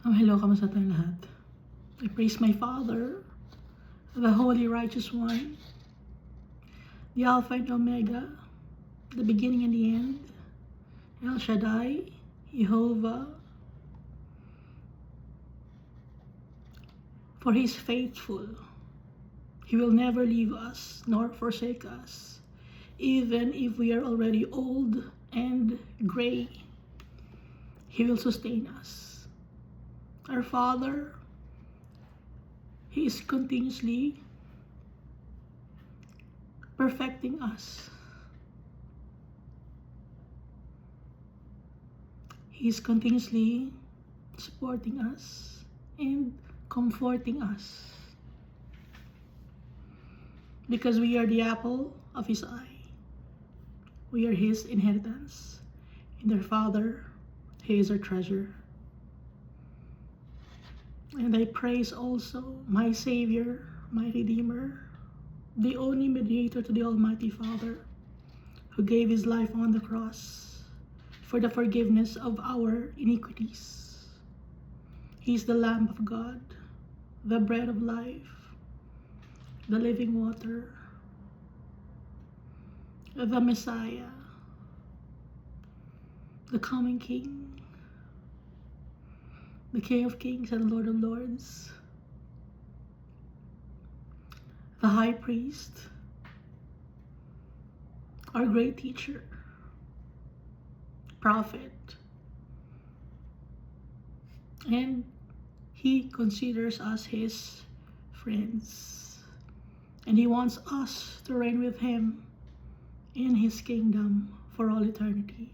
Hello, kamusta tayong lahat? I praise my Father, the Holy Righteous One, the Alpha and Omega, the beginning and the end, El Shaddai, Jehovah, for He is faithful. He will never leave us nor forsake us, even if we are already old and gray. He will sustain us. Our Father, He is continuously perfecting us. He is continuously supporting us and comforting us. Because we are the apple of His eye. We are His inheritance. And our Father, He is our treasure. And I praise also my Savior, my Redeemer, the only mediator to the Almighty Father, who gave His life on the cross for the forgiveness of our iniquities. He is the Lamb of God, the bread of life, the living water, the Messiah, the coming King, the King of Kings and Lord of Lords, the High Priest, our great teacher, prophet, and He considers us His friends, and He wants us to reign with Him in His kingdom for all eternity.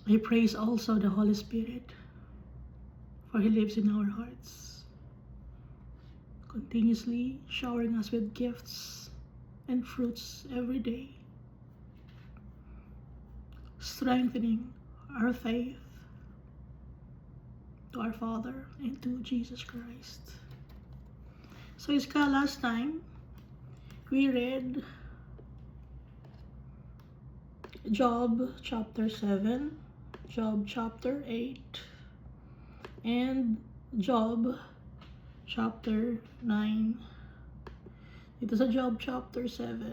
I praise also the Holy Spirit, for He lives in our hearts, continuously showering us with gifts and fruits every day, strengthening our faith to our Father and to Jesus Christ. So Iska, last time we read Job chapter 7, Job chapter 8, and Job chapter 9. Dito sa Job chapter 7,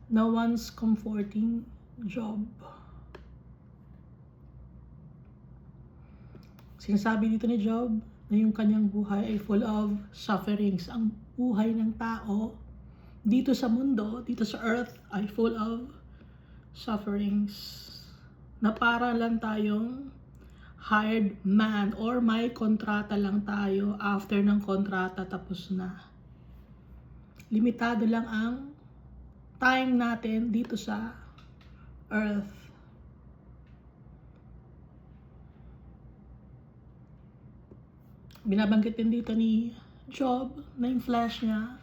no one's comforting Job. Sinasabi dito ni Job na yung kanyang buhay ay full of sufferings. Ang buhay ng tao dito sa mundo, dito sa earth, ay full of sufferings. Na para lang tayong hired man or may kontrata lang tayo, after ng kontrata tapos na. Limitado lang ang time natin dito sa earth. Binabanggit din dito ni Job na yung flesh niya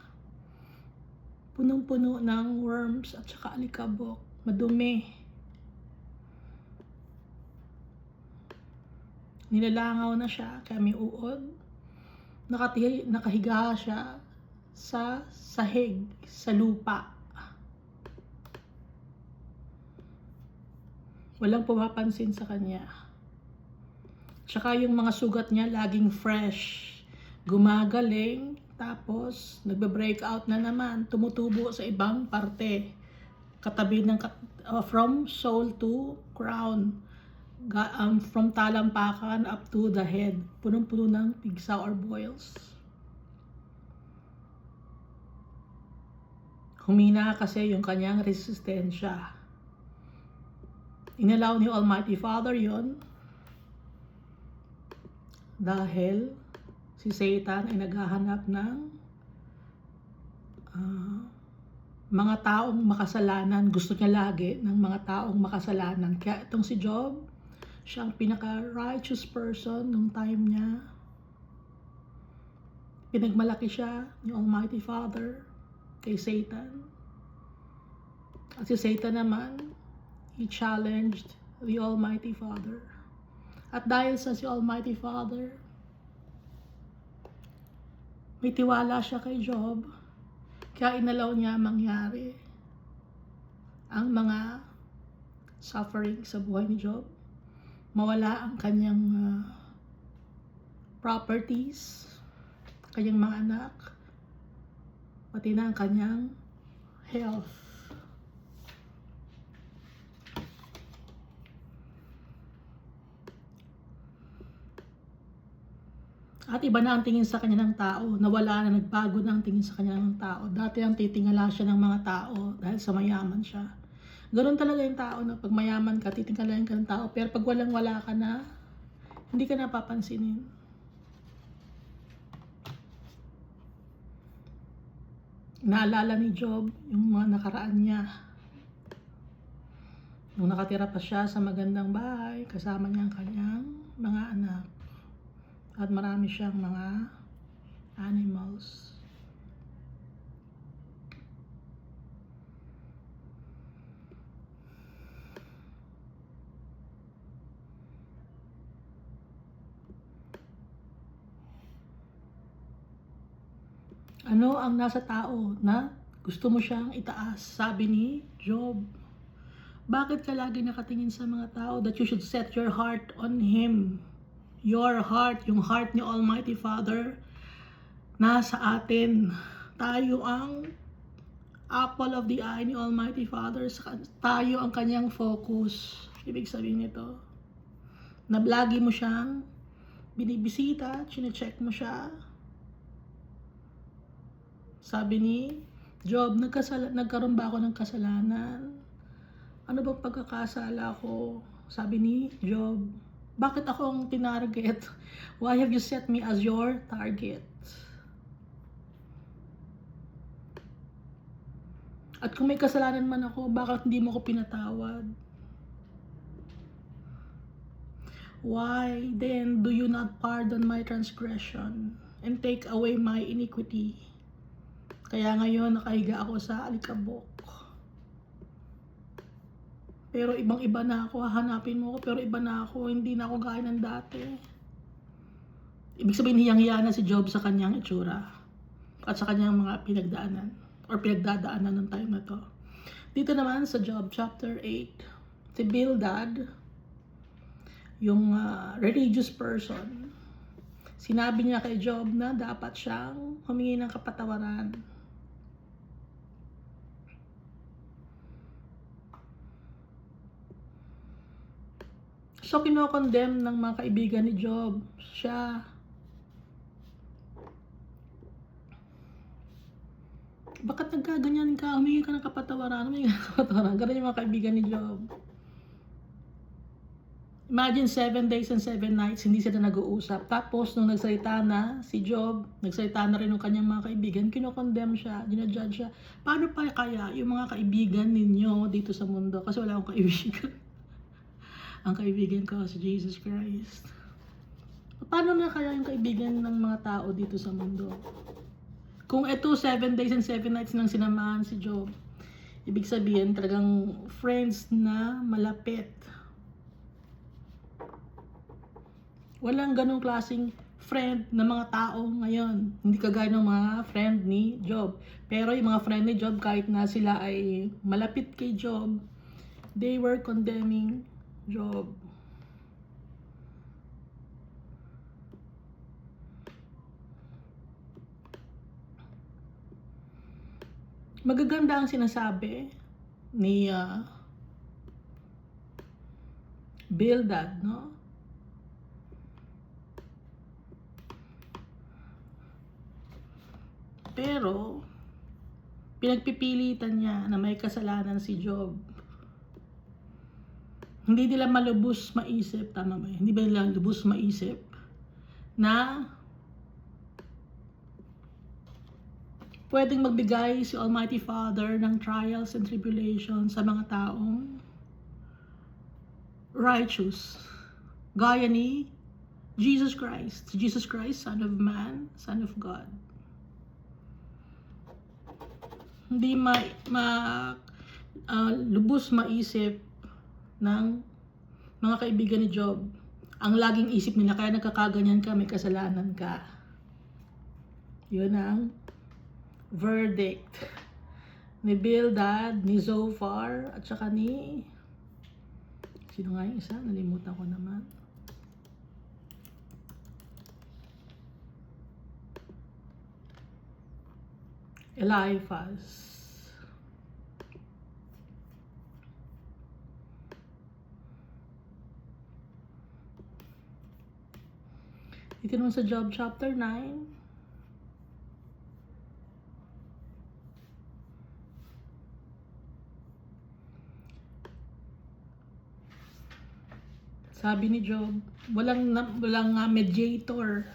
punong-puno ng worms at saka alikabok, madumi. Nilalangaw na siya, kaya may uod. Nakahiga siya sa sahig, sa lupa. Walang pumapansin sa kanya. Tsaka yung mga sugat niya laging fresh, gumagaling, tapos nagbe-breakout na naman, tumutubo sa ibang parte, katabi ng from soul to crown, from talampakan up to the head, punong-puno ng pigsaw or boils. Humina kasi yung kanyang resistensya. Inalaw ni Almighty Father yon dahil si Satan ay naghahanap ng mga taong makasalanan. Gusto niya lagi ng mga taong makasalanan. Kaya itong si Job, siyang pinaka-righteous person nung time niya. Pinagmalaki siya ni Almighty Father kay Satan. At si Satan naman, he challenged the Almighty Father. At dahil sa si Almighty Father, may tiwala siya kay Job, kaya inalaw niya mangyari ang mga suffering sa buhay ni Job. Mawala ang kanyang properties, kanyang mga anak, pati na ang kanyang health. At iba na ang tingin sa kanya ng tao. Nawala na, nagbago na ang tingin sa kanya ng tao. Dati ang titingala siya ng mga tao dahil sa mayaman siya. Ganoon talaga yung tao na pag mayaman ka, titingalain ka ng tao. Pero pag walang-wala ka na, hindi ka napapansinin. Naalala ni Job yung mga nakaraan niya. Nung nakatira pa siya sa magandang bahay, kasama niya ang kanyang mga anak. At marami siyang mga animals. Ano ang nasa tao na gusto mo siyang itaas? Sabi ni Job. Bakit ka lagi nakatingin sa mga tao that you should set your heart on Him? Your heart, yung heart ni Almighty Father, nasa atin. Tayo ang apple of the eye ni Almighty Father. Tayo ang kanyang focus. Ibig sabihin nito, na lagi mo siyang binibisita, chinecheck mo siya. Sabi ni Job, nagkaroon ba ako ng kasalanan? Ano bang pagkakasala ko? Sabi ni Job, bakit ako ang tinarget? Why have you set me as your target? At kung may kasalanan man ako, bakit hindi mo ko pinatawad? Why then do you not pardon my transgression and take away my iniquity? Kaya ngayon nakahiga ako sa alikabok. Pero ibang-iba na ako, hahanapin mo ko, pero iba na ako, hindi na ako gaya ng dati. Ibig sabihin, hiyang-hiya na si Job sa kanyang itsura at sa kanyang mga pinagdaanan or pinagdadaanan ng time na to. Dito naman sa Job chapter 8, si Bildad, yung religious person, sinabi niya kay Job na dapat siyang humingi ng kapatawaran. So, kinokondemn ng mga kaibigan ni Job siya. Bakit nagkaganyan ka? Humingi ka ng kapatawaran. Humingi ka ng kapatawaran. Ganun yung mga kaibigan ni Job. Imagine 7 days and 7 nights, hindi sila nag-uusap. Tapos, nung nagsalita na si Job, nagsalita na rin ng kanyang mga kaibigan, kinokondemn siya, ginajudge siya. Paano pa kaya yung mga kaibigan ninyo dito sa mundo? Kasi wala akong kaibigan. Ang kaibigan ko si Jesus Christ. Paano na kaya yung kaibigan ng mga tao dito sa mundo? Kung ito 7 days and 7 nights nang sinamahan si Job, ibig sabihin talagang friends na malapit. Walang ganong klaseng friend na mga tao ngayon. Hindi kagaya ng mga friend ni Job. Pero yung mga friend ni Job, kahit na sila ay malapit kay Job, they were condemning Job. Magaganda ang sinasabi ni Bildad, no? Pero pinagpipilitan niya na may kasalanan si Job. Hindi nila malubos maisip, tama ba? Hindi ba nila lubos maisip na pwedeng magbigay si Almighty Father ng trials and tribulations sa mga taong righteous. Gaya ni Jesus Christ. Jesus Christ, Son of Man, Son of God. Hindi lubos maisip ng mga kaibigan ni Job. Ang laging isip nila, kaya nagkakaganyan ka, may kasalanan ka. Yun ang verdict ni Bildad, ni Zophar, at saka ni Sino nga yung isa? Nalimutan ko naman. Eliphaz. Dito naman sa Job chapter 9. Sabi ni Job, walang mediator.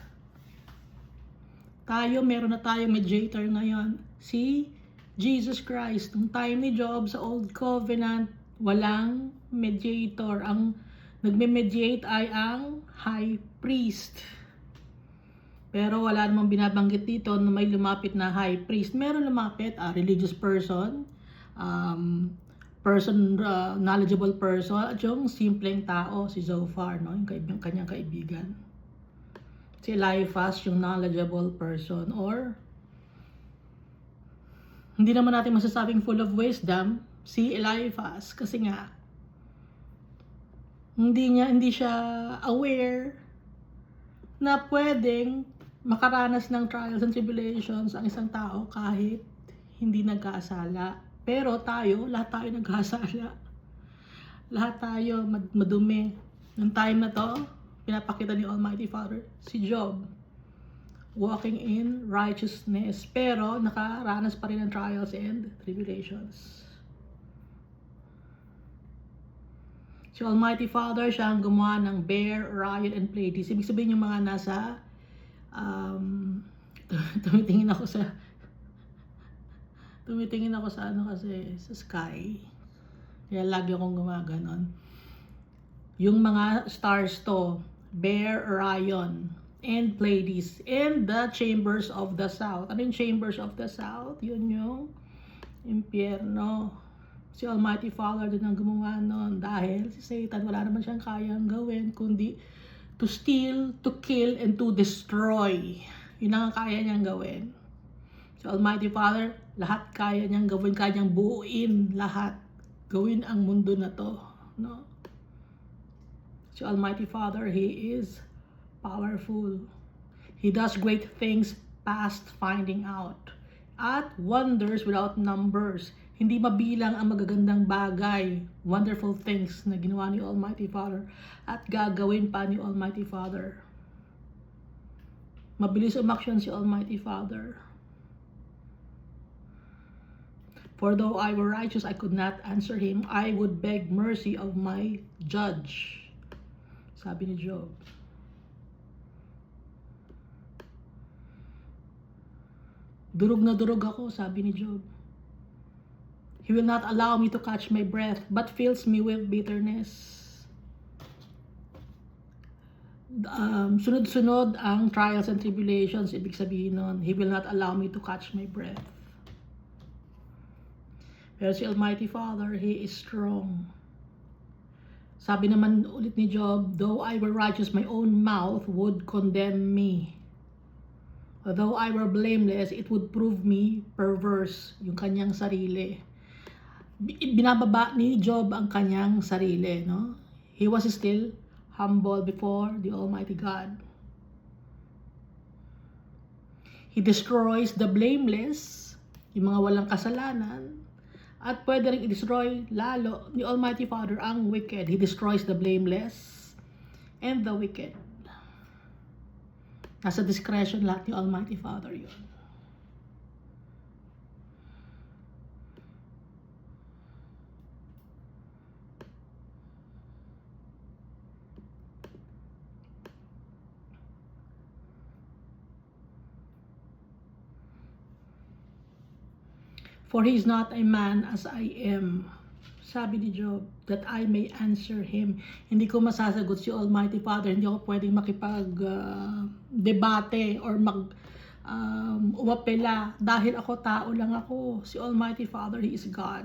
Meron na tayong mediator ngayon. Si Jesus Christ. Nung time ni Job sa Old Covenant, walang mediator. Ang nagme-mediate ay ang high priest. Pero wala namang binabanggit dito na may lumapit na high priest. Meron lumapit, religious person, knowledgeable person, at yung simpleng tao, si Zophar, no? Yung kanyang kaibigan. Si Eliphaz, yung knowledgeable person, or hindi naman natin masasabing full of wisdom, si Eliphaz, kasi nga, hindi siya aware na pwedeng makaranas ng trials and tribulations ang isang tao kahit hindi nagkasala. Pero lahat tayo nagkasala. Lahat tayo madumi. Noong time na to, pinapakita ni Almighty Father si Job walking in righteousness, pero nakaranas pa rin ng trials and tribulations. Si Almighty Father, siya ang gumawa ng Bear, Ryan, and Pleiades. Ibig sabihin yung mga nasa tumitingin ako sa sa sky. Kaya lagi akong gumaganon. Yung mga stars to, Bear, Orion, and Pleiades, and the chambers of the south. Ano yung chambers of the south? Yun yung impyerno. Si Almighty Father din ang gumawa nun dahil si Satan wala naman siyang kayang gawin kundi to steal, to kill, and to destroy. Yun ang kaya niyang gawin. Si Almighty Father, lahat kaya niyang gawin, kaya niyang buuin lahat. Gawin ang mundo na to, no? Si Almighty Father, He is powerful. He does great things past finding out. At wonders without numbers. Hindi mabilang ang magagandang bagay, wonderful things na ginawa ni Almighty Father at gagawin pa ni Almighty Father. Mabilis umaksyon si Almighty Father. For though I were righteous, I could not answer him. I would beg mercy of my judge. Sabi ni Job. Durog na durog ako, sabi ni Job. He will not allow me to catch my breath, but fills me with bitterness. Sunod-sunod ang trials and tribulations. Ibig sabihin nun, He will not allow me to catch my breath. Pero si Almighty Father, He is strong. Sabi naman ulit ni Job, though I were righteous, my own mouth would condemn me. Though I were blameless, it would prove me perverse, yung kanyang sarili. Binababa ni Job ang kanyang sarili, no? He was still humble before the Almighty God. He destroys the blameless, yung mga walang kasalanan, at pwede rin i-destroy lalo ni Almighty Father ang wicked. He destroys the blameless and the wicked. Nasa discretion lahat ni Almighty Father yun. For he is not a man as I am. Sabi ni Job, that I may answer him. Hindi ko masasagot si Almighty Father. Hindi ako pwedeng makipag-debate or umapela. Dahil ako, tao lang ako. Si Almighty Father, He is God.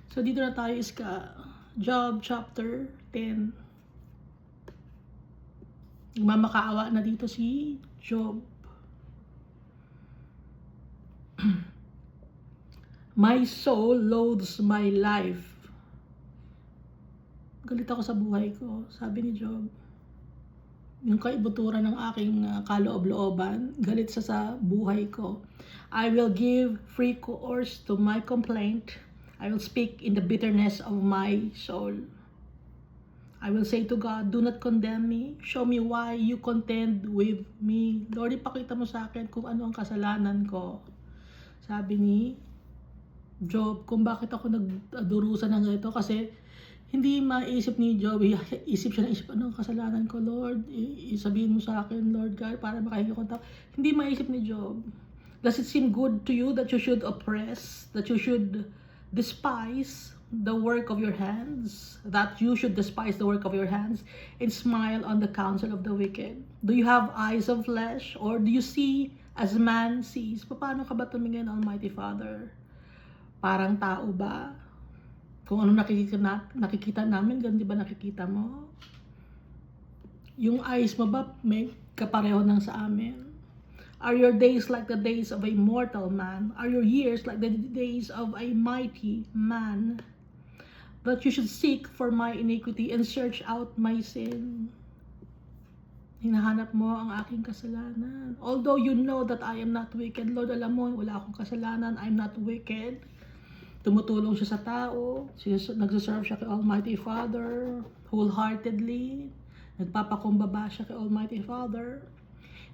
So dito na tayo Job chapter 10. Nagmamakaawa na dito si Job. My soul loathes my life. Galit ako sa buhay ko, sabi ni Job. Yung kaibuturan ng aking kaloob-looban, galit sa buhay ko. I will give free course to my complaint. I will speak in the bitterness of my soul. I will say to God, do not condemn me. Show me why you contend with me. Lord, ipakita mo sa akin kung ano ang kasalanan ko. Sabi ni Job, kung bakit ako nagdurusa ng ganito. Kasi hindi maisip ni Job, isip siya na isip, ano ang kasalanan ko, Lord? Isabihin mo sa akin, Lord God, para makahinga ko tao. Hindi maisip ni Job. Does it seem good to you that you should oppress, that you should despise the work of your hands, that you should despise the work of your hands and smile on the counsel of the wicked? Do you have eyes of flesh, or do you see as man sees? Paano ka ba tumingin, Almighty Father? Parang tao ba? Kung ano nakikita namin, ganun di ba nakikita mo? Yung eyes mo ba may kapareho ng sa amin? Are your days like the days of a mortal man? Are your years like the days of a mighty man? That you should seek for my iniquity and search out my sin. Hinahanap mo ang aking kasalanan. Although you know that I am not wicked, Lord, alam mo, wala akong kasalanan, I'm not wicked. Tumutulong siya sa tao, nagsaserve siya kay Almighty Father, wholeheartedly, nagpapakumbaba siya kay Almighty Father.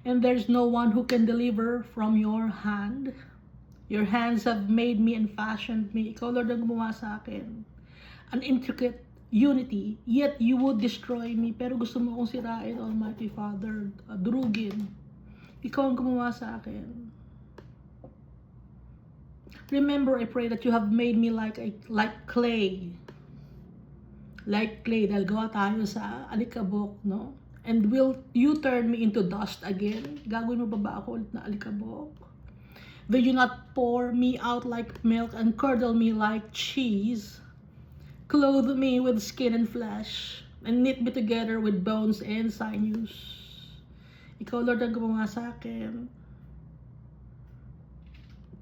And there's no one who can deliver from your hand. Your hands have made me and fashioned me. Ikaw, Lord, ang gumawa sa akin. An intricate unity, yet you would destroy me. Pero gusto mo akong sirain, Almighty Father, durugin. Ikaw ang gumawa sa akin. Remember, I pray that you have made me like clay. Like clay, dahil gawa tayo sa alikabok, no? And will you turn me into dust again? Gagawin mo ba ako ulit na alikabok? Will you not pour me out like milk and curdle me like cheese? Clothe me with skin and flesh, and knit me together with bones and sinews. Ikaw, Lord, ang gumawa sa akin.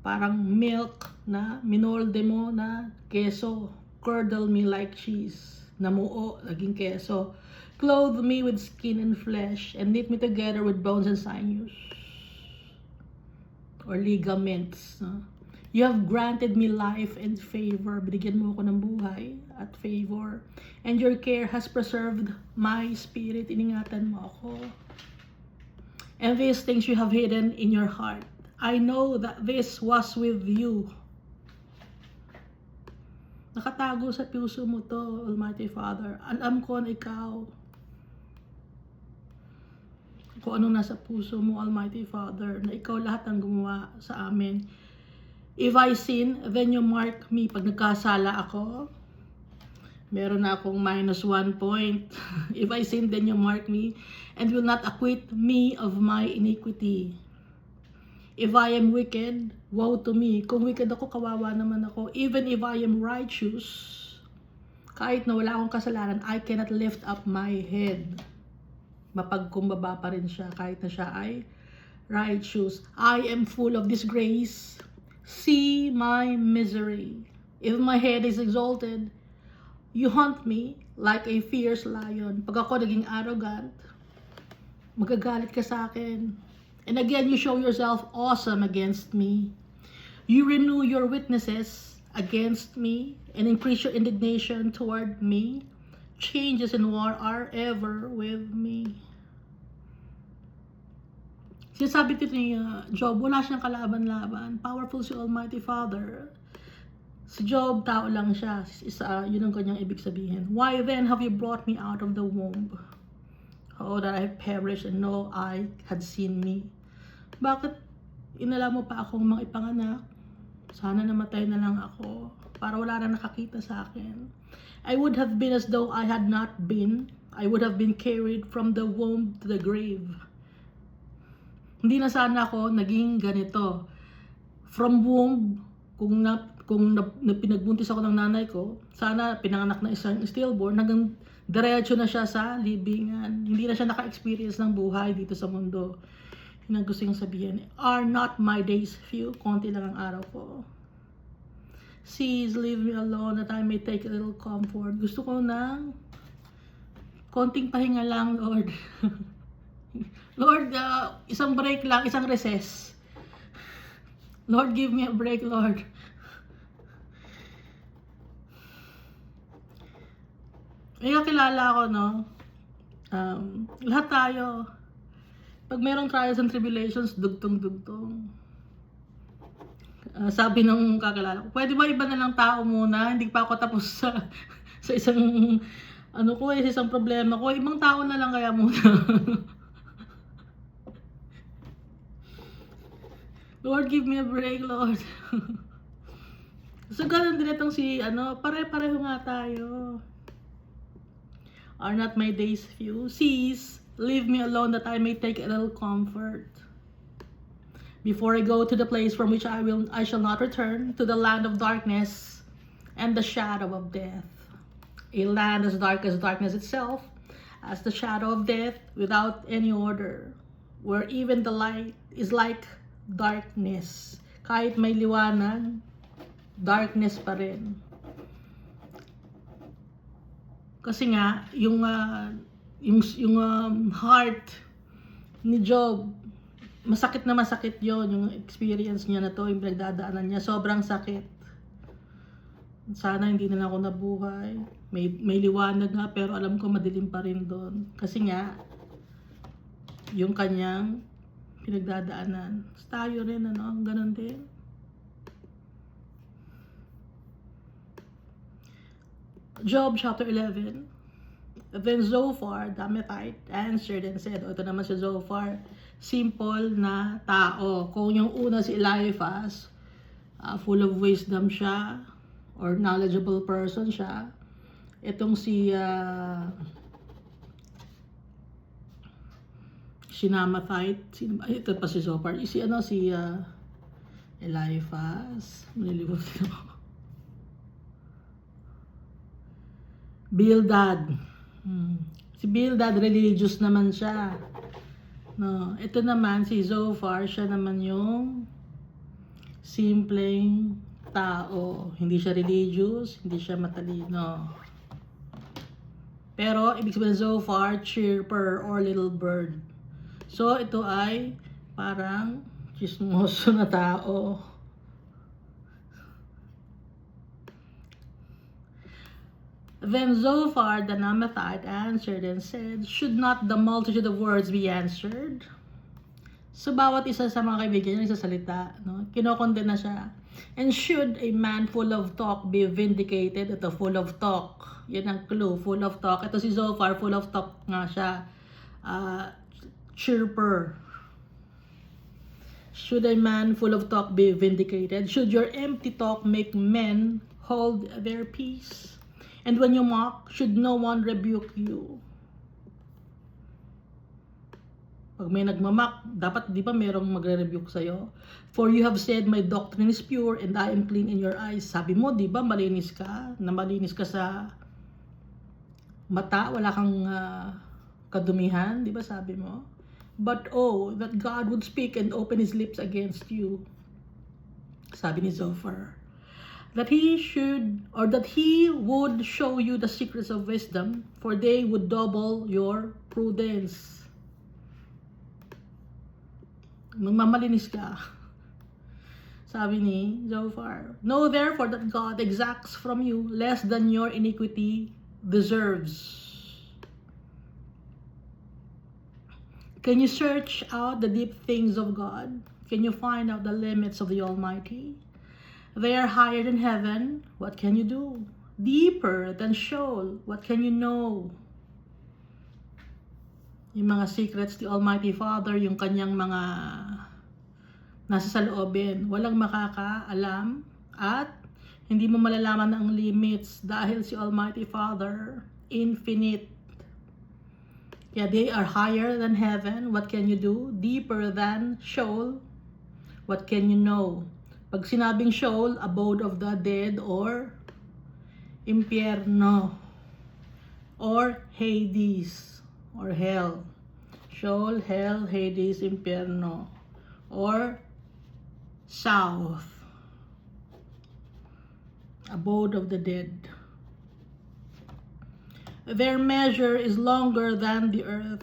Parang milk na minolde mo na keso. Curdle me like cheese. Namuo, naging keso. Clothe me with skin and flesh, and knit me together with bones and sinews. Or ligaments. No? You have granted me life and favor. Binigyan mo ako ng buhay at favor. And your care has preserved my spirit. Iningatan mo ako. And these things you have hidden in your heart. I know that this was with you. Nakatago sa puso mo to, Almighty Father. Alam ko na ikaw. Kung ano nasa puso mo, Almighty Father, na ikaw lahat ang gumawa sa amin. If I sin, then you mark me. Pag nagkasala ako, meron na akong -1 point. If I sin, then you mark me and will not acquit me of my iniquity. If I am wicked, woe to me. Kung wicked ako, kawawa naman ako. Even if I am righteous, kahit na wala akong kasalanan, I cannot lift up my head. Mapagkumbaba pa rin siya kahit na siya ay righteous. I am full of disgrace. See my misery. If my head is exalted, you hunt me like a fierce lion. Pag ako naging arrogant, magagalit ka sa akin. And again, you show yourself awesome against me. You renew your witnesses against me and increase your indignation toward me. Changes in war are ever with me. Sinasabi dito ni Job, wala siyang kalaban-laban. Powerful si Almighty Father. Si Job, tao lang siya. Yun ang kanyang ibig sabihin. Why then have you brought me out of the womb? Oh, that I have perished and no eye had seen me. Bakit inala mo pa akong mga ipanganak? Sana namatay na lang ako para wala na nakakita sa akin. I would have been as though I had not been. I would have been carried from the womb to the grave. Hindi na sana ako naging ganito. From womb, kung pinagbuntis ako ng nanay ko, sana pinanganak na isang stillborn, hanggang diretso na siya sa libingan. Hindi na siya naka-experience ng buhay dito sa mundo. Yun ang gusto kong sabihin. Are not my days few? Konti lang ang araw ko. Cease, leave me alone that I may take a little comfort. Gusto ko ng konting pahinga lang, Lord. Lord, isang break lang, isang recess. Lord, give me a break, Lord. Kaya kilala ko, no? Lahat tayo, pag merong trials and tribulations, dugtong-dugtong. Sabi ng kakilala ko, pwede ba iba na lang tao muna? Hindi pa ako tapos sa isang, sa isang problema ko. Ibang tao na lang kaya muna. Lord, give me a break, Lord. So, ganun din itong pare-pareho nga tayo. Are not my days few? Cease, leave me alone that I may take a little comfort. Before I go to the place from which I shall not return, to the land of darkness and the shadow of death. A land as dark as darkness itself, as the shadow of death, without any order, where even the light is like darkness. Kahit may liwanag, darkness pa rin. Kasi nga, yung heart ni Job, masakit na masakit yon, yung experience niya na to, yung pinagdadaanan niya, sobrang sakit. Sana hindi na lang ako nabuhay. May liwanag nga, pero alam ko madilim pa rin doon. Kasi nga, yung kanyang pinagdadaanan. Tayo rin, ganun din. Job chapter 11. Then Zophar, the Amethite, answered and said, ito naman si Zophar, simple na tao. Kung yung una si Eliphaz, full of wisdom siya, or knowledgeable person siya, itong si Amethite, ito pa si Zophar, si Eliphaz, malilimutin ako. Bildad. Si Bildad, religious naman siya. No, ito naman si Zophar, siya naman yung simpleng tao. Hindi siya religious, hindi siya matalino. Pero ibig sabihin Zophar, chirper or little bird. So ito ay parang chismoso na tao. Then Zophar the Naamathite answered and said, should not the multitude of words be answered? So bawat isa sa mga kaibigan niya nagsasalita, no? Kinokondena siya. And should a man full of talk be vindicated? Ito, full of talk. Yan ang clue, full of talk. Ito si Zophar, full of talk nga siya. Chirper. Should a man full of talk be vindicated? Should your empty talk make men hold their peace? And when you mock, should no one rebuke you? Pag may nagmamak, dapat di ba merong magre-rebuke sa'yo? For you have said, my doctrine is pure and I am clean in your eyes. Sabi mo, di ba malinis ka? Na malinis ka sa mata, wala kang kadumihan, di ba sabi mo? But oh, that God would speak and open His lips against you. Sabi ni Zophar. That He would show you the secrets of wisdom, for they would double your prudence. Magmamalinis ka. Sabi ni Zophar, know therefore that God exacts from you less than your iniquity deserves. Can you search out the deep things of God? Can you find out the limits of the Almighty? They are higher than heaven. What can you do? Deeper than Sheol. What can you know? Yung mga secrets ni Almighty Father, yung kanyang mga nasa saloobin, walang makakaalam at hindi mo malalaman ang limits dahil si Almighty Father, infinite. Yeah, they are higher than heaven. What can you do? Deeper than Sheol. What can you know? Pag sinabing Sheol, abode of the dead or impyerno or Hades or hell. Sheol, hell, Hades, impyerno or south. abode of the dead. Their measure is longer than the earth,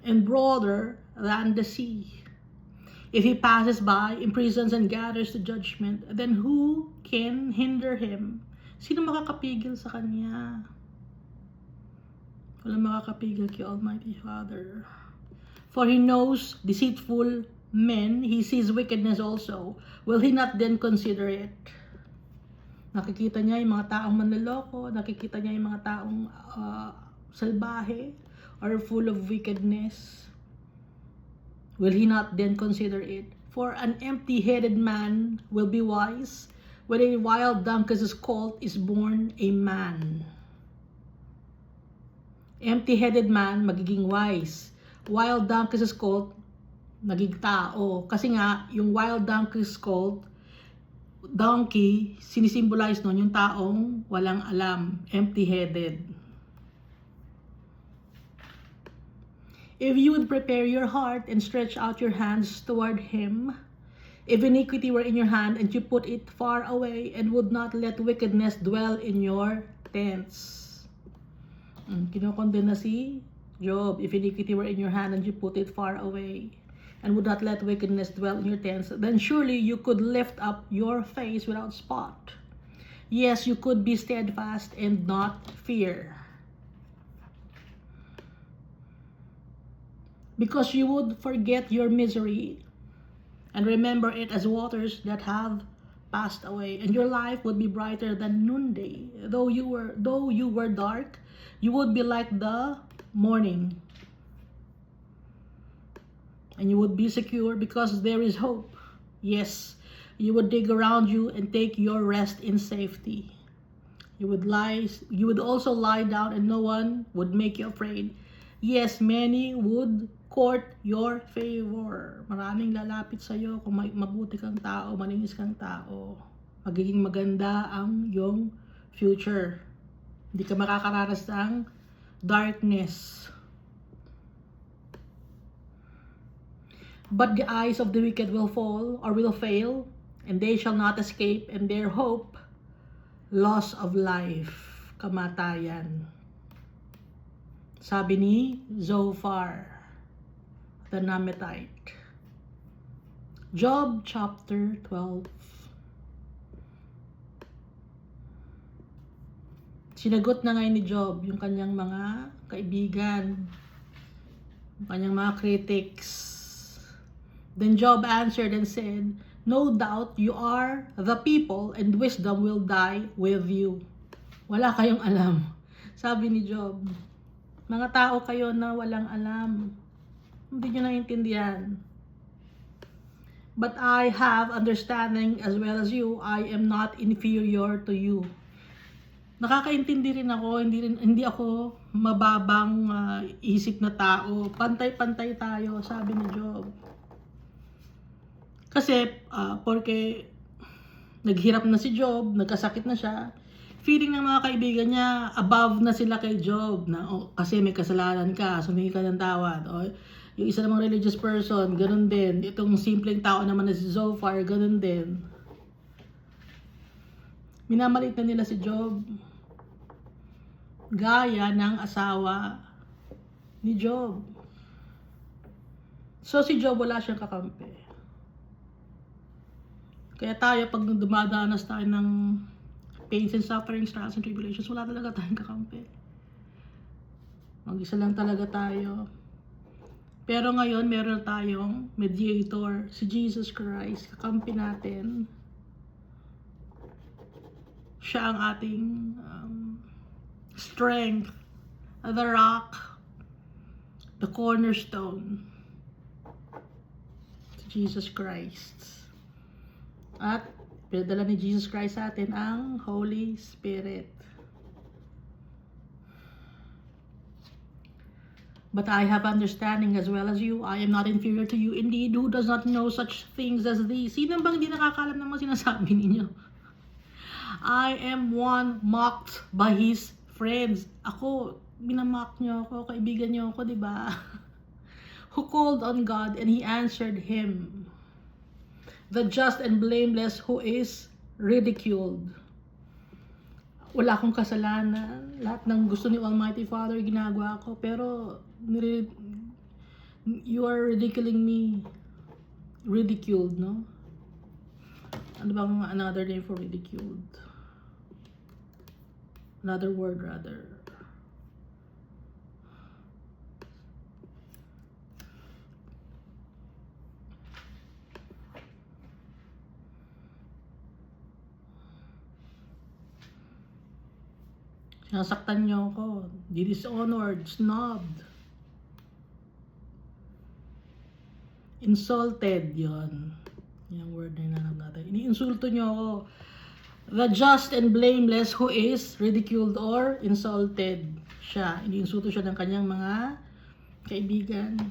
and broader than the sea. If he passes by, imprisons and gathers to judgment, then who can hinder him? Sino makakapigil sa kanya? Walang makakapigil kay Almighty Father. For he knows deceitful men, he sees wickedness also. Will he not then consider it? Nakikita niya yung mga taong manloloko, nakikita niya yung mga taong salbahe or full of wickedness. Will he not then consider it? For an empty-headed man will be wise, when a wild donkey's colt is born a man. Empty-headed man, magiging wise. Wild donkey's colt, naging tao. Kasi nga, yung wild donkey's colt, donkey, sinisimbolize nun yung taong walang alam, empty-headed. If you would prepare your heart and stretch out your hands toward him, if iniquity were in your hand and you put it far away and would not let wickedness dwell in your tents. Kinokondena na si Job. If iniquity were in your hand and you put it far away and would not let wickedness dwell in your tents, then surely you could lift up your face without spot. Yes, you could be steadfast and not fear. Because you would forget your misery and remember it as waters that have passed away, and your life would be brighter than noonday. Though you were dark, you would be like the morning. And you would be secure because there is hope. Yes, you would dig around you and take your rest in safety. You would also lie down and no one would make you afraid. Yes, many would court your favor. Maraming lalapit sa iyo kung mabuti kang tao, malinis kang tao. Magiging maganda ang iyong future. Hindi ka makakaranas ng darkness. But the eyes of the wicked will fall or will fail, and they shall not escape, and their hope, loss of life, kamatayan. Sabi ni Zophar, the Nametite. Job chapter 12. Sinagot na ngayon ni Job yung kanyang mga kaibigan, yung kanyang mga critics. Then Job answered and said, no doubt you are the people and wisdom will die with you. Wala kayong alam. Sabi ni Job, mga tao kayo na walang alam. Hindi nyo naiintindihan. But I have understanding as well as you. I am not inferior to you. Nakakaintindi rin ako. Hindi ako mababang isip na tao. Pantay-pantay tayo, sabi ni Job. Kasi, porque naghirap na si Job, nagkasakit na siya, feeling ng mga kaibigan niya, above na sila kay Job. Na, kasi may kasalanan ka, sumingi ka ng tawad. O, yung isa namang religious person, ganun din. Itong simpleng tao naman na si Zophar, ganun din. Minamalit na nila si Job. Gaya ng asawa ni Job. So si Job wala siyang kakampi. Kaya tayo, pag dumadanas tayo ng pains and sufferings, trials and tribulations, wala talaga tayong kakampi. Mag-isa lang talaga tayo. Pero ngayon, meron tayong mediator, si Jesus Christ, kakampi natin. Siya ang ating strength, the rock, the cornerstone, si Jesus Christ. At pinadala ni Jesus Christ sa atin ang Holy Spirit. But I have understanding as well as you. I am not inferior to you. Indeed, who does not know such things as these? Sino bang di nakakalam ng mga sinasabi ninyo? I am one mocked by his friends. Ako, minamock niyo ako, kaibigan niyo ako, di ba? Who called on God and he answered him. The just and blameless who is ridiculed. Wala akong kasalanan. Lahat ng gusto ni Almighty Father, ginagawa ko. Pero, you are ridiculing me. Ridiculed, no? Ano bang another name for ridiculed? Another word, rather. Sinasaktan niyo ako. Dishonored, snubbed. Insulted, yon. Yung word na hinanap natin. Iniinsulto niyo ako. The just and blameless who is ridiculed or insulted. Siya. Iniinsulto siya ng kanyang mga kaibigan.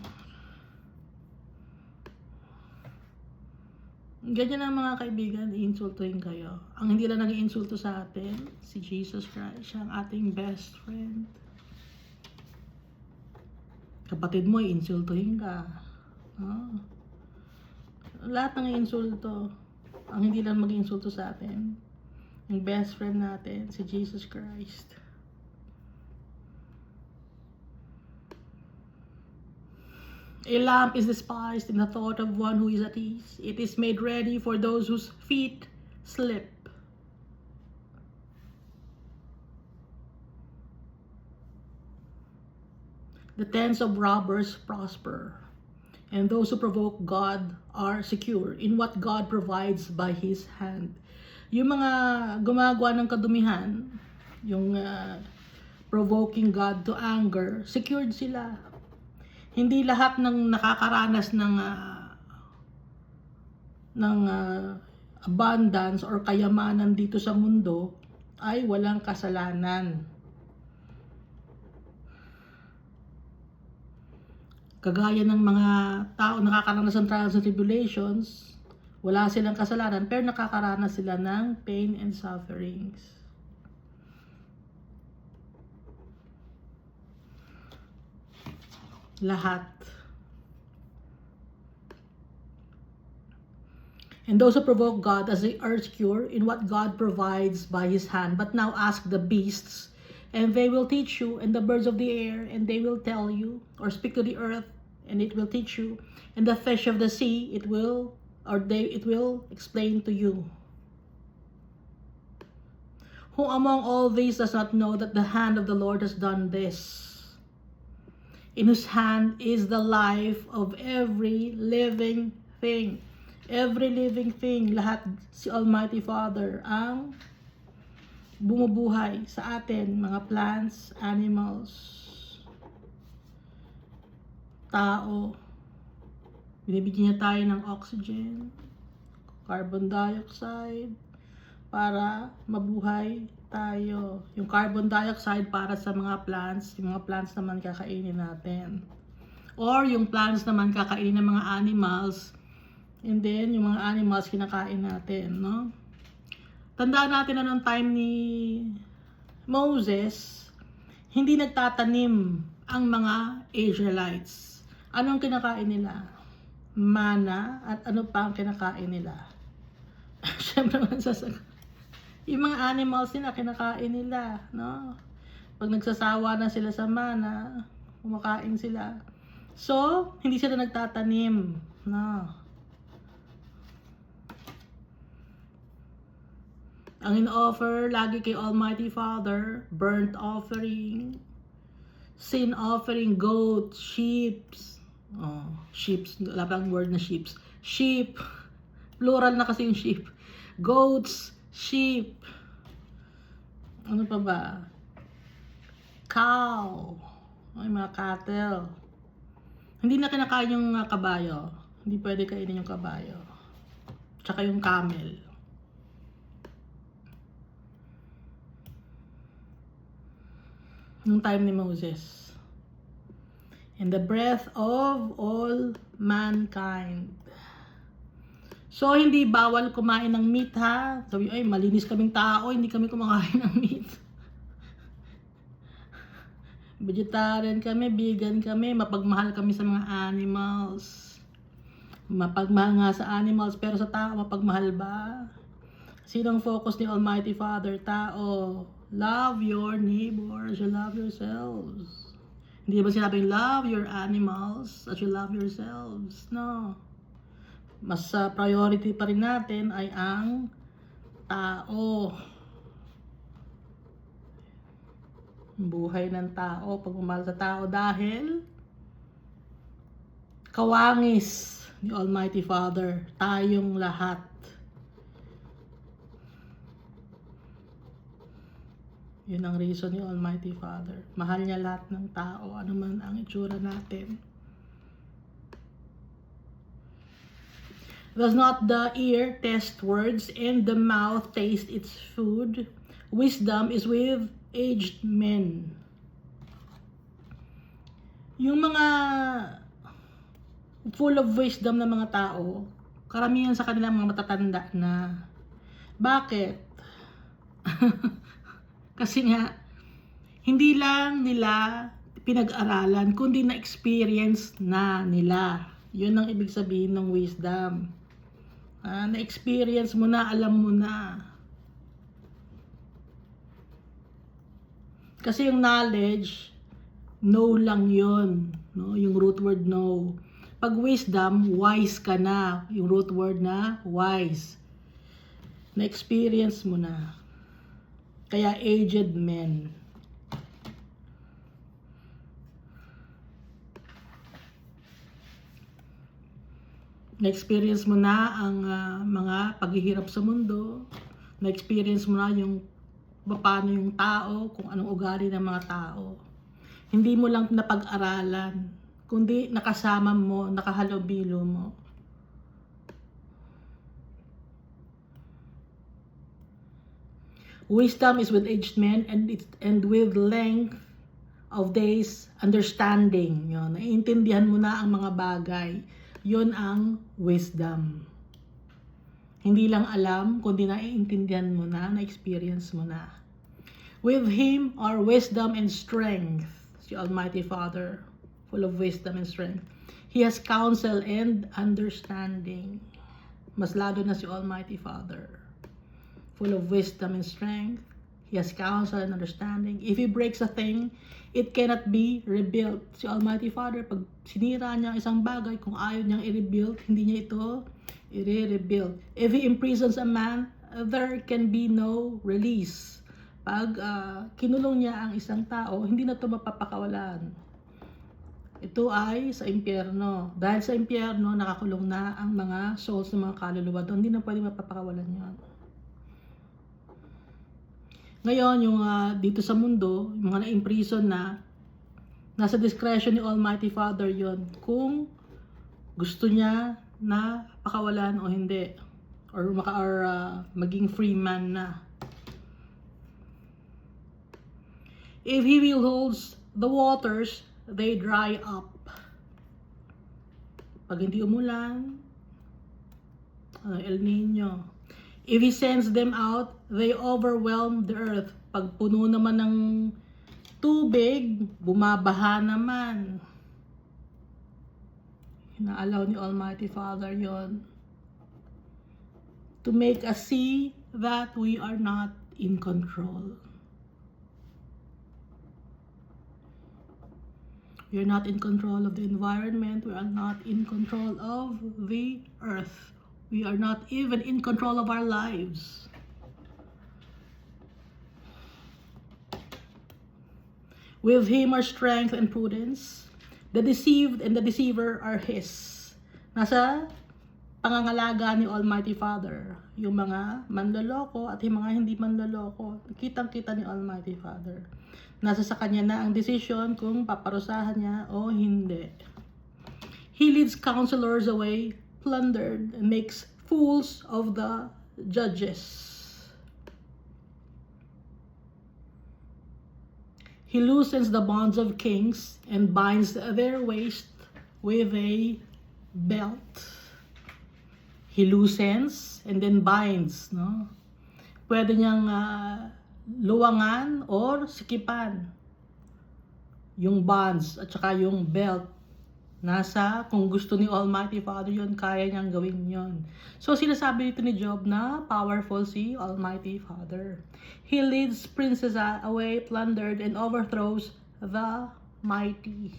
Ganyan ang mga kaibigan, iinsultuhin kayo. Ang hindi lang nag-iinsulto sa atin, si Jesus Christ, siya ang ating best friend. Kapatid mo, iinsultuhin ka. Oh. Lahat ng iinsulto, ang hindi lang mag-iinsulto sa atin, yung best friend natin, si Jesus Christ. A lamp is despised in the thought of one who is at ease. It is made ready for those whose feet slip. The tents of robbers prosper, and those who provoke God are secure in what God provides by His hand. Yung mga gumagawa ng kadumihan, yung provoking God to anger, secured sila. Hindi lahat ng nakakaranas ng abundance or kayamanan dito sa mundo ay walang kasalanan. Kagaya ng mga tao nakakaranas ng trials and tribulations, wala silang kasalanan pero nakakaranas sila ng pain and sufferings. Lahat. And those who provoke God as they are secure in what God provides by His hand. But now ask the beasts, and they will teach you, and the birds of the air, and they will tell you, or speak to the earth, and it will teach you, and the fish of the sea, it will explain to you. Who among all these does not know that the hand of the Lord has done this? In whose hand is the life of every living thing. Every living thing, lahat si Almighty Father ang bumubuhay sa atin, mga plants, animals, tao. Binibigyan niya tayo ng oxygen, carbon dioxide, para mabuhay tayo. Yung carbon dioxide para sa mga plants, yung mga plants naman kakainin natin. Or yung plants naman kakainin ng mga animals, and then yung mga animals kinakain natin, no? Tandaan natin na noong time ni Moses, hindi nagtatanim ang mga Israelites. Anong kinakain nila? Mana, at ano pa ang kinakain nila? Siyempre naman sasagot. Yung mga animals nila, kinakain nila, no? Pag nagsasawa na sila sa mana, kumakain sila. So, hindi sila nagtatanim, no? Ang in-offer lagi kay Almighty Father, burnt offering, sin offering, goat, sheep. Oh, sheep, labang word na sheep. Sheep, plural na kasi yung sheep. Goats, sheep. Ano pa ba? Cow. Ay, mga cattle. Hindi na kinakain yung kabayo. Hindi pwede kainin yung kabayo. Tsaka yung camel. Nung time ni Moses. And the breath of all mankind. So, hindi bawal kumain ng meat, ha? Sabi, ay, malinis kaming tao, hindi kami kumakain ng meat. Vegetarian kami, vegan kami, mapagmahal kami sa mga animals. Mapagmahal nga sa animals, pero sa tao, mapagmahal ba? Sinong focus ni Almighty Father? Tao. Love your neighbors, you love yourselves. Hindi ba sinabing love your animals as you love yourselves? No. Mas priority pa rin natin ay ang tao. Buhay ng tao, pagmamahal sa tao dahil kawangis ni Almighty Father, tayong lahat. Yun ang reason ni Almighty Father. Mahal niya lahat ng tao, ano man ang itsura natin. Does not the ear test words and the mouth taste its food? Wisdom is with aged men. Yung mga full of wisdom na mga tao, karamihan sa kanila mga matatanda na. Bakit? Kasi nga, hindi lang nila pinag-aralan, kundi na-experience na nila. Yun ang ibig sabihin ng wisdom. Na-experience mo na, alam mo na. Kasi yung knowledge, know lang yun. No? Yung root word know. Pag wisdom, wise ka na. Yung root word na wise. Na-experience mo na. Kaya aged men. Na-experience mo na ang mga paghihirap sa mundo. Na-experience mo na yung paano yung tao, kung anong ugali ng mga tao. Hindi mo lang napag-aralan, kundi nakasama mo, nakahalubilo mo. Wisdom is with aged men and with length of days understanding. Yun, naiintindihan mo na ang mga bagay. Yun ang wisdom. Hindi lang alam, kundi naiintindihan mo na, na-experience mo na. With Him are wisdom and strength. Si Almighty Father, full of wisdom and strength. He has counsel and understanding. Mas lalo na si Almighty Father. Full of wisdom and strength. He has counsel and understanding. If He breaks a thing, it cannot be rebuilt. Si Almighty Father, pag sinira niya isang bagay, kung ayaw niyang i-rebuild, hindi niya ito i-rebuild. If He imprisons a man, there can be no release. Pag kinulong niya ang isang tao, hindi na ito mapapakawalan. Ito ay sa impyerno. Dahil sa impyerno, nakakulong na ang mga souls ng mga kaluluwa doon. Hindi na pwede mapapakawalan yun. Ngayon, yung dito sa mundo, yung mga na-imprison na, nasa discretion ni Almighty Father yon kung gusto niya na pakawalan o hindi. Or maging free man na. If He withholds the waters, they dry up. Pag hindi umulan, El Nino. If He sends them out, they overwhelm the earth. Pag puno naman ng tubig, bumabaha naman. Inaalaw ni Almighty Father yon. To make us see that we are not in control. We are not in control of the environment. We are not in control of the earth. We are not even in control of our lives. With Him are strength and prudence. The deceived and the deceiver are His. Nasa pangangalaga ni Almighty Father. Yung mga manloloko at yung mga hindi manloloko. Kitang-kita ni Almighty Father. Nasa sa Kanya na ang decision kung paparusahan niya o hindi. He leads counselors away plundered and makes fools of the judges. He loosens the bonds of kings and binds their waist with a belt. He loosens and then binds, no? Pwede niyang luwangan or sikipan yung bonds at saka yung belt Nasa kung gusto ni Almighty Father yon, kaya niyang gawin yon. So sinasabi dito ni Job na powerful si Almighty Father. He leads princes away plundered and overthrows the mighty.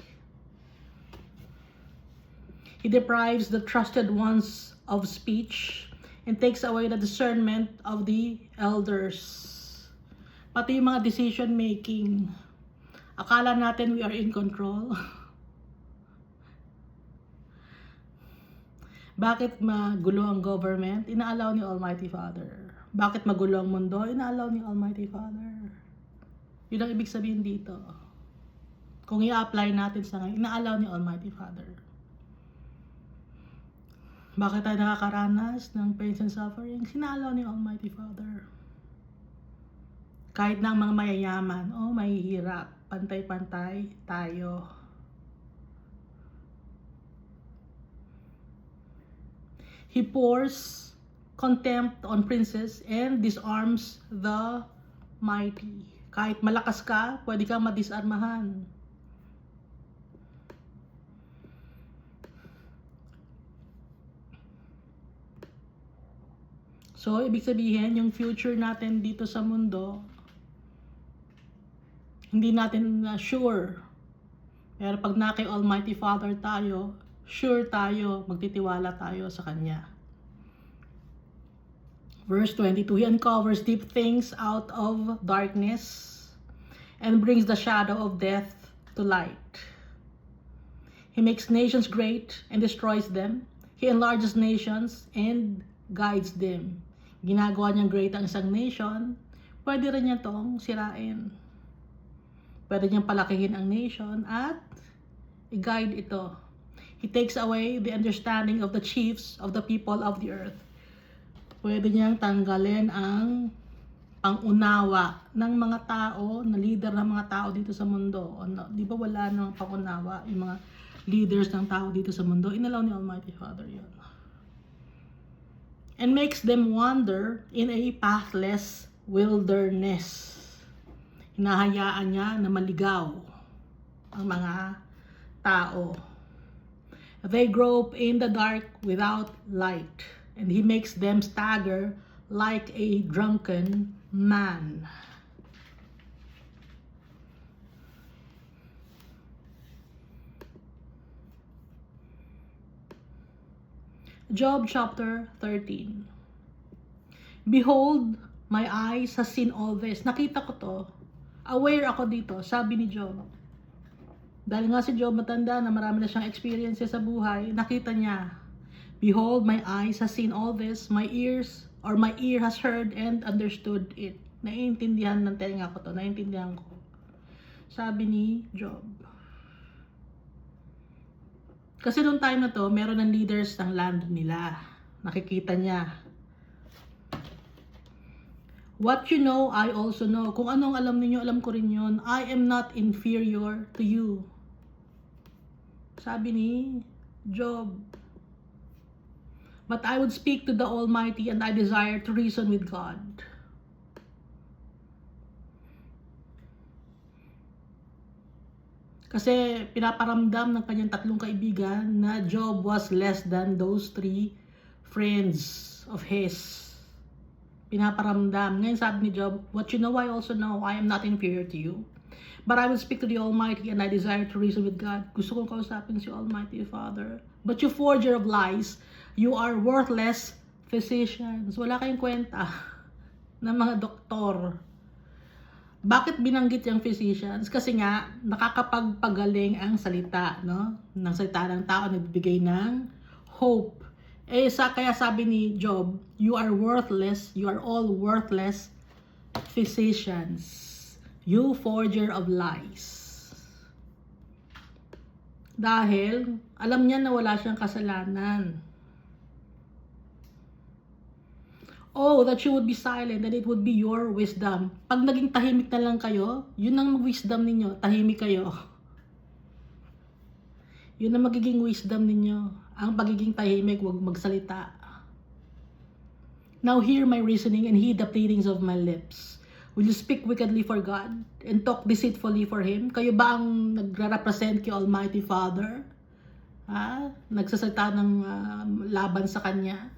He deprives the trusted ones of speech and takes away the discernment of the elders. Pati yung mga decision making. Akala natin we are in control. Bakit magulo ang government? Inaalaw ni Almighty Father. Bakit magulo ang mundo? Inaalaw ni Almighty Father. Yun ang ibig sabihin dito. Kung i-apply natin sa ngayon, inaalaw ni Almighty Father. Bakit tayo nakakaranas ng pains and suffering? Inaalaw ni Almighty Father. Kahit na ang mga mayayaman, mahihirap, pantay-pantay tayo. He pours contempt on princes and disarms the mighty. Kahit malakas ka, pwede kang madisarmahan. So, ibig sabihin, yung future natin dito sa mundo, hindi natin sure. Pero pag na kay Almighty Father tayo, sure tayo, magtitiwala tayo sa Kanya. Verse 22, He uncovers deep things out of darkness and brings the shadow of death to light. He makes nations great and destroys them. He enlarges nations and guides them. Ginagawa niyang great ang isang nation, pwede rin niya itong sirain. Pwede niyang palakihin ang nation at i-guide ito. He takes away the understanding of the chiefs of the people of the earth. Pwede niyang tanggalin ang pangunawa ng mga tao, na leader ng mga tao dito sa mundo. Di ba wala nang pangunawa yung mga leaders ng tao dito sa mundo? Inalaw ni Almighty Father yun. And makes them wander in a pathless wilderness. Hinahayaan niya na maligaw ang mga tao. They grope in the dark without light, and He makes them stagger like a drunken man. Job chapter 13. Behold, my eyes has seen all this. Nakita ko to. Aware ako dito, sabi ni Job. Dahil nga si Job matanda na marami na siyang experience sa buhay, nakita niya. Behold, my eyes has seen all this, my ear has heard and understood it. Naiintindihan ng tenga ko to, naiintindihan ko. Sabi ni Job. Kasi noong time na to, meron ng leaders ng land nila. Nakikita niya. What you know, I also know. Kung anong alam niyo, alam ko rin yun. I am not inferior to you. Sabi ni Job. But I would speak to the Almighty and I desire to reason with God. Kasi pinaparamdam ng kanyang tatlong kaibigan na Job was less than those three friends of his. Pinaparamdam. Ngayon sabi ni Job, what you know, I also know. I am not inferior to you. But I will speak to the Almighty and I desire to reason with God. Gusto kong kausapin si Almighty Father. But you forger of lies, you are worthless physicians. Wala kayong kwenta ng mga doktor. Bakit binanggit yung physicians? Kasi nga, nakakapagpagaling ang salita, no? Ng salita ng tao, nagbibigay ng hope. Kaya sabi ni Job, you are worthless, you are all worthless physicians. You forger of lies. Dahil, alam niya na wala siyang kasalanan. Oh, that you would be silent, that it would be your wisdom. Pag naging tahimik na lang kayo, yun ang wisdom ninyo, tahimik kayo. Yun ang magiging wisdom ninyo. Ang pagiging tahimik, huwag magsalita. Now hear my reasoning and heed the pleadings of my lips. Will you speak wickedly for God and talk deceitfully for Him? Kayo ba ang nagre-represent kay Almighty Father? nagsasalita ng laban sa kanya.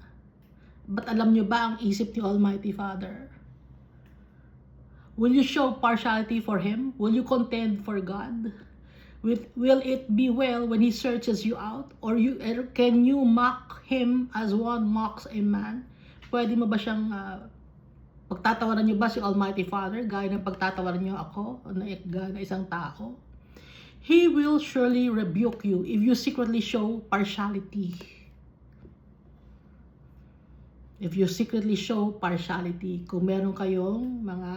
But alam nyo ba ang isip ni Almighty Father? Will you show partiality for Him? Will you contend for God? Will it be well when He searches you out? Or can you mock Him as one mocks a man? Pwede mo ba siyang pagtatawaran nyo ba si Almighty Father gaya ng pagtatawaran nyo ako na isang tao? He will surely rebuke you if you secretly show partiality. If you secretly show partiality, kung meron kayong mga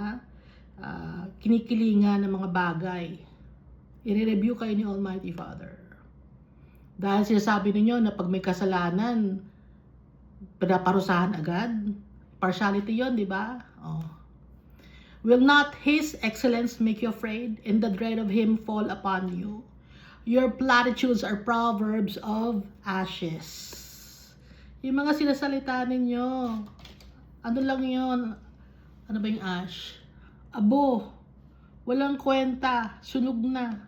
kinikilingan ng mga bagay, i-review kayo ni Almighty Father. Dahil sinasabi ninyo na pag may kasalanan, pinaparusahan agad. Partiality yon, di ba? Oh. Will not His excellence make you afraid, and the dread of Him fall upon you? Your platitudes are proverbs of ashes. Yung mga sinasalita ninyo, ano lang yon? Ano ba yung ash? Abo, walang kwenta, sunog na.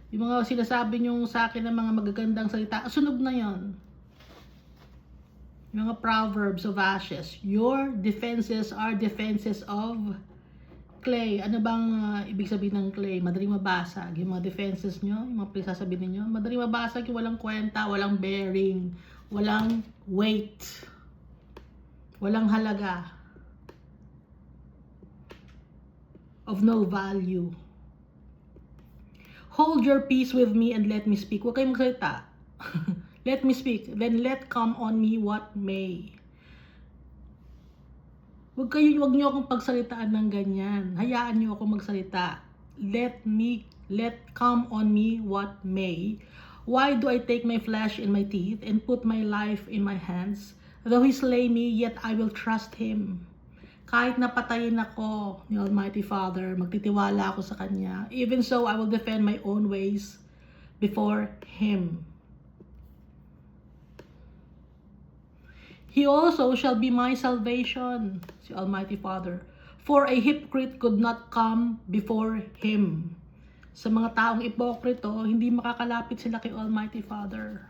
Yung mga sinasabi nyo sa akin ng mga magagandang salita, sunog na yon. Yung mga proverbs of ashes. Your defenses are defenses of clay. Ano bang ibig sabihin ng clay? Madaling mabasag. Yung mga defenses nyo, yung mga pinagsasabihin ninyo, madaling mabasag, yung walang kwenta, walang bearing, walang weight, walang halaga, of no value. Hold your peace with me and let me speak. Huwag kayong magsalita. Let me speak. Then let come on me what may. Huwag niyo akong pagsalitaan ng ganyan. Hayaan niyo ako magsalita. Let come on me what may. Why do I take my flesh in my teeth and put my life in my hands? Though He slay me, yet I will trust Him. Kahit napatayin ako ni Almighty Father, magtitiwala ako sa Kanya. Even so, I will defend my own ways before Him. He also shall be my salvation, si Almighty Father. For a hypocrite could not come before Him. Sa mga taong ipokrito, hindi makakalapit sila kay Almighty Father.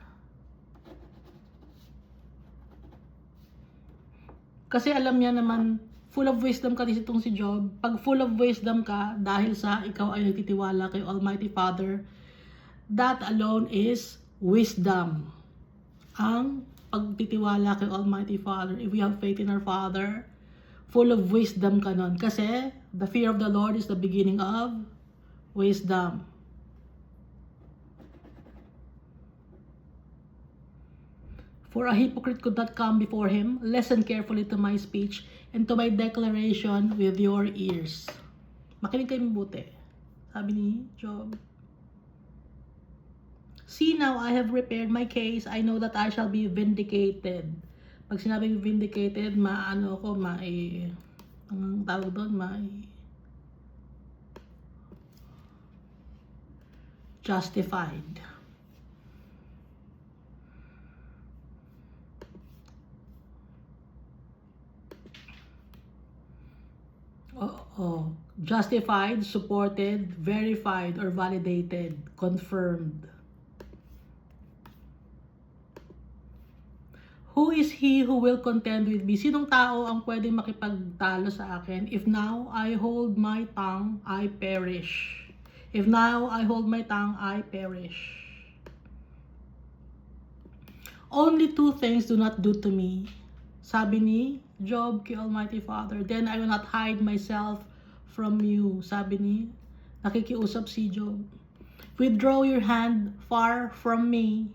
Kasi alam niya naman, full of wisdom ka din itong si Job. Pag full of wisdom ka, dahil sa ikaw ay nagtitiwala kay Almighty Father, that alone is wisdom. Ang pagtitiwala kay Almighty Father. If we have faith in our Father, full of wisdom ka nun. Kasi the fear of the Lord is the beginning of wisdom. For a hypocrite could not come before Him. Listen carefully to my speech and to my declaration with your ears. Makinig kayo mabuti. Sabi ni Job. See now, I have prepared my case. I know that I shall be vindicated. Pag sinabing vindicated, ang tawag doon, justified. Justified, supported, verified, or validated, confirmed. Who is he who will contend with me? Sinong tao ang pwedeng makipagtalo sa akin? If now I hold my tongue, I perish. If now I hold my tongue, I perish. Only two things do not do to me. Sabi ni Job kay Almighty Father. Then I will not hide myself from you. Sabi ni, nakikiusap si Job. Withdraw your hand far from me.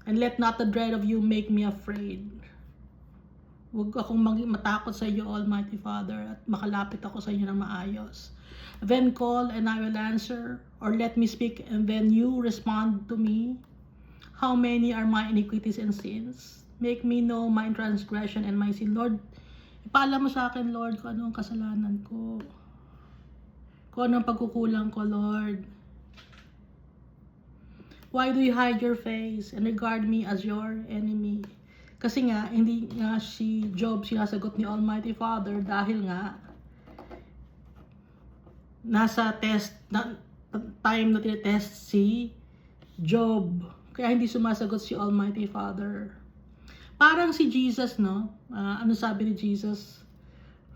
And let not the dread of you make me afraid. Huwag akong matakot sa iyo, Almighty Father, at makalapit ako sa inyo ng maayos. Then call and I will answer, or let me speak and then you respond to me. How many are my iniquities and sins? Make me know my transgression and my sin. Lord, ipaalam mo sa akin, Lord, kung ano ang kasalanan ko. Kung ano ang pagkukulang ko, Lord. Why do you hide your face and regard me as your enemy? Kasi nga, hindi nga si Job sinasagot ni Almighty Father dahil nga nasa time na tinetest si Job. Kaya hindi sumasagot si Almighty Father. Parang si Jesus, no? Ano sabi ni Jesus?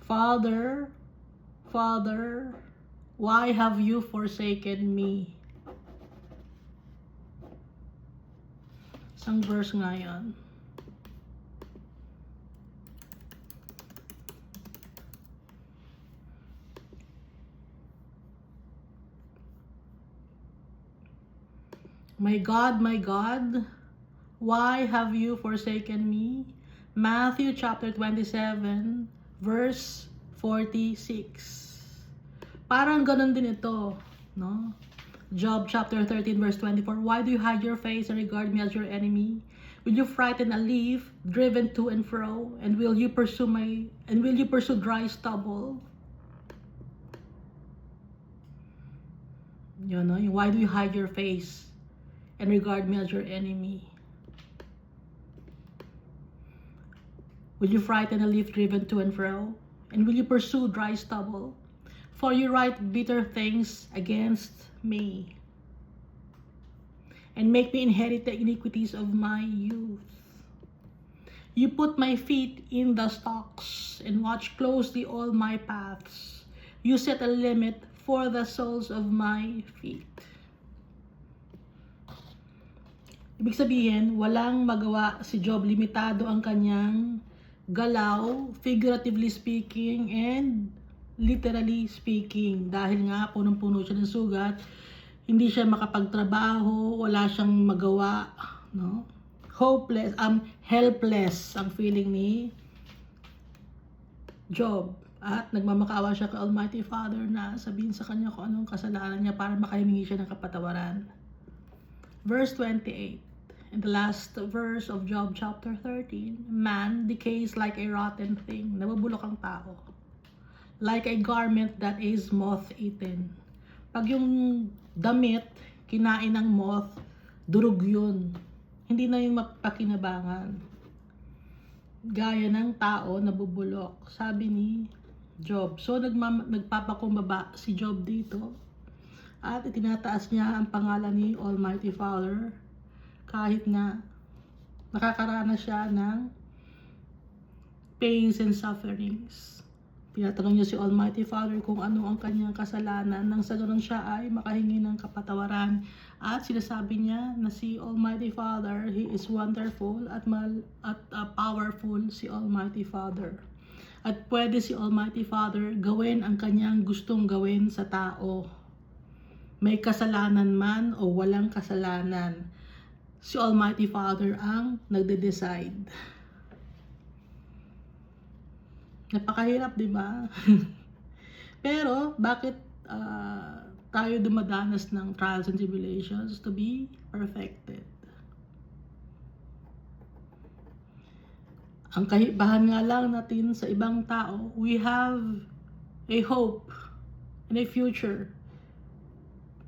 Father, Father, why have you forsaken me? Isang verse nga yan. My God, why have you forsaken me? Matthew chapter 27, verse 46. Parang ganun din ito, no? Job chapter 13, verse 24. Why do you hide your face and regard me as your enemy? Will you frighten a leaf driven to and fro? And will you pursue dry stubble? You know, why do you hide your face and regard me as your enemy? Will you frighten a leaf driven to and fro? And will you pursue dry stubble? For you write bitter things against me, and make me inherit the iniquities of my youth. You put my feet in the stocks, and watch closely all my paths. You set a limit for the soles of my feet. Ibig sabihin, walang magawa si Job. Limitado ang kanyang galaw, figuratively speaking, and literally speaking. Dahil nga, punong-puno siya ng sugat, hindi siya makapagtrabaho, wala siyang magawa, no? Hopeless, helpless ang feeling ni Job. At nagmamakaawa siya kay Almighty Father na sabihin sa kanya kung anong kasalanan niya para makahimingi siya ng kapatawaran. Verse 28. In the last verse of Job chapter 13, man decays like a rotten thing. Nabubulok ang tao. Like a garment that is moth-eaten. Pag yung damit, kinain ng moth, durog yun. Hindi na yung mapakinabangan. Gaya ng tao, nabubulok. Sabi ni Job. So, nagpapakumbaba si Job dito. At itinataas niya ang pangalan ni Almighty Father. Kahit na nakakaranas siya ng pains and sufferings. Tinatanong niya si Almighty Father kung ano ang kanyang kasalanan nang sa ganun siya ay makahingi ng kapatawaran. At sinasabi niya na si Almighty Father, He is wonderful at powerful si Almighty Father. At pwede si Almighty Father gawin ang kanyang gustong gawin sa tao. May kasalanan man o walang kasalanan. Si Almighty Father ang nagde-decide. Napakahirap, di ba? Pero, bakit tayo dumadanas ng trials and tribulations? To be perfected. Ang kahibahan nga lang natin sa ibang tao, we have a hope and a future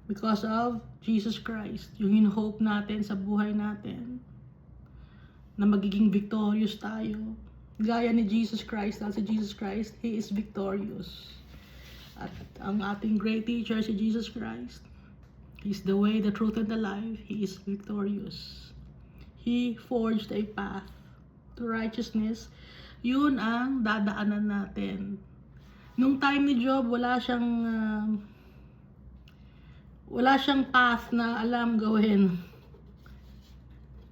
because of Jesus Christ. Yung in-hope natin sa buhay natin na magiging victorious tayo. Gaya ni Jesus Christ, dahil si Jesus Christ, He is victorious. At ang ating great teacher si Jesus Christ, He is the way, the truth, and the life. He is victorious. He forged a path to righteousness. Yun ang dadaanan natin. Nung time ni Job, wala siyang path na alam gawin.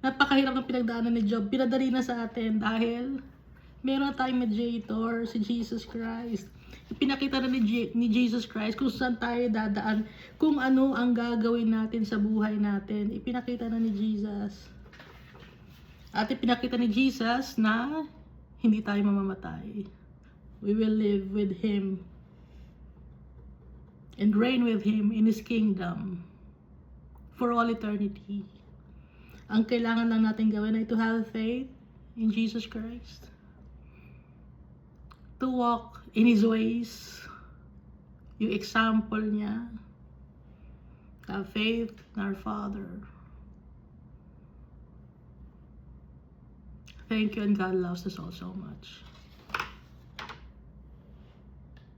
Napakahirap ng pinagdaanan ni Job. Pinadali na sa atin dahil meron tayong mediator, si Jesus Christ. Ipinakita na ni Jesus Christ kung saan tayo dadaan, kung ano ang gagawin natin sa buhay natin. Ipinakita na ni Jesus. At ipinakita ni Jesus na hindi tayo mamamatay. We will live with Him and reign with Him in His kingdom for all eternity. Ang kailangan lang natin gawin ay to have faith in Jesus Christ, to walk in His ways, yung example niya, have faith in our Father. Thank you, and God loves us all so much.